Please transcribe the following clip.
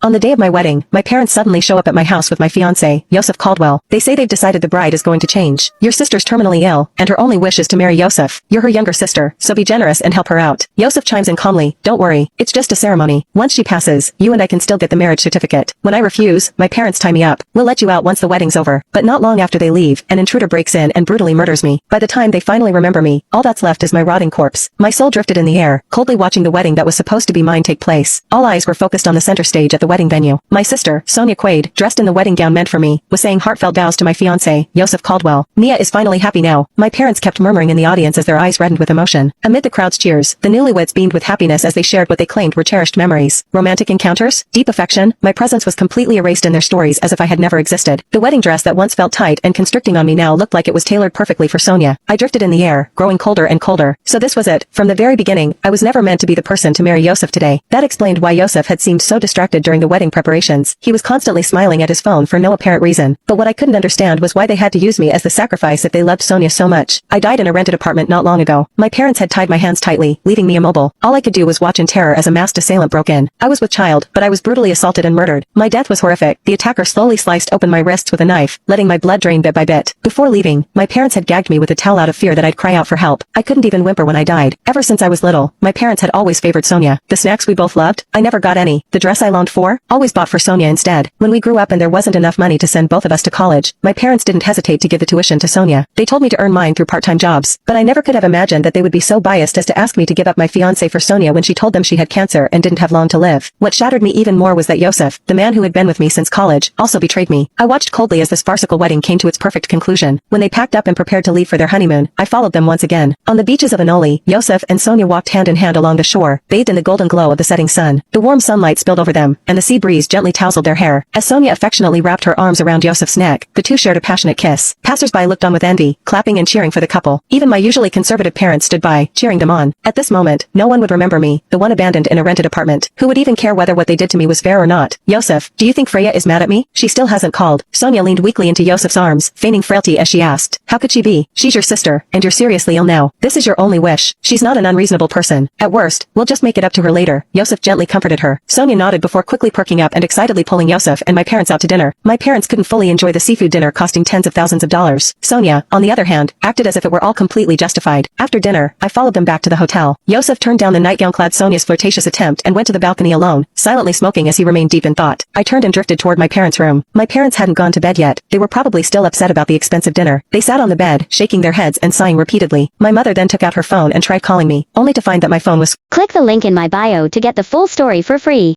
On the day of my wedding, my parents suddenly show up at my house with my fiancé, Yosef Caldwell. They say they've decided the bride is going to change. Your sister's terminally ill, and her only wish is to marry Yosef. You're her younger sister, so be generous and help her out. Yosef chimes in calmly, don't worry, it's just a ceremony. Once she passes, you and I can still get the marriage certificate. When I refuse, my parents tie me up. We'll let you out once the wedding's over. But not long after they leave, an intruder breaks in and brutally murders me. By the time they finally remember me, all that's left is my rotting corpse. My soul drifted in the air, coldly watching the wedding that was supposed to be mine take place. All eyes were focused on the center stage at the wedding venue. My sister, Sonia Quaid, dressed in the wedding gown meant for me, was saying heartfelt vows to my fiancé, Yosef Caldwell. Mia is finally happy now. My parents kept murmuring in the audience as their eyes reddened with emotion. Amid the crowd's cheers, the newlyweds beamed with happiness as they shared what they claimed were cherished memories. Romantic encounters? Deep affection? My presence was completely erased in their stories as if I had never existed. The wedding dress that once felt tight and constricting on me now looked like it was tailored perfectly for Sonia. I drifted in the air, growing colder and colder. So this was it. From the very beginning, I was never meant to be the person to marry Yosef today. That explained why Yosef had seemed so distracted during the wedding preparations. He was constantly smiling at his phone for no apparent reason. But what I couldn't understand was why they had to use me as the sacrifice if they loved Sonia so much. I died in a rented apartment not long ago. My parents had tied my hands tightly, leaving me immobile. All I could do was watch in terror as a masked assailant broke in. I was with child, but I was brutally assaulted and murdered. My death was horrific. The attacker slowly sliced open my wrists with a knife, letting my blood drain bit by bit. Before leaving, my parents had gagged me with a towel out of fear that I'd cry out for help. I couldn't even whimper when I died. Ever since I was little, my parents had always favored Sonia. The snacks we both loved? I never got any. The dress I longed for? Always bought for Sonia instead. When we grew up and there wasn't enough money to send both of us to college, my parents didn't hesitate to give the tuition to Sonia. They told me to earn mine through part-time jobs, but I never could have imagined that they would be so biased as to ask me to give up my fiancé for Sonia when she told them she had cancer and didn't have long to live. What shattered me even more was that Yosef, the man who had been with me since college, also betrayed me. I watched coldly as this farcical wedding came to its perfect conclusion. When they packed up and prepared to leave for their honeymoon, I followed them once again. On the beaches of Anoli, Yosef and Sonia walked hand in hand along the shore, bathed in the golden glow of the setting sun. The warm sunlight spilled over them, and the sea breeze gently tousled their hair. As Sonia affectionately wrapped her arms around Yosef's neck, the two shared a passionate kiss. Passers-by looked on with envy, clapping and cheering for the couple. Even my usually conservative parents stood by, cheering them on. At this moment, no one would remember me, the one abandoned in a rented apartment. Who would even care whether what they did to me was fair or not? Yosef, do you think Freya is mad at me? She still hasn't called. Sonia leaned weakly into Yosef's arms, feigning frailty as she asked. How could she be? She's your sister, and you're seriously ill now. This is your only wish. She's not an unreasonable person. At worst, we'll just make it up to her later. Yosef gently comforted her. Sonia nodded before quickly perking up and excitedly pulling Yosef and my parents out to dinner. My parents couldn't fully enjoy the seafood dinner costing tens of thousands of dollars. Sonia, on the other hand, acted as if it were all completely justified. After dinner, I followed them back to the hotel. Yosef turned down the nightgown-clad Sonia's flirtatious attempt and went to the balcony alone, silently smoking as he remained deep in thought. I turned and drifted toward my parents' room. My parents hadn't gone to bed yet. They were probably still upset about the expensive dinner. They sat on the bed, shaking their heads and sighing repeatedly. My mother then took out her phone and tried calling me, only to find that my phone was... Click the link in my bio to get the full story for free.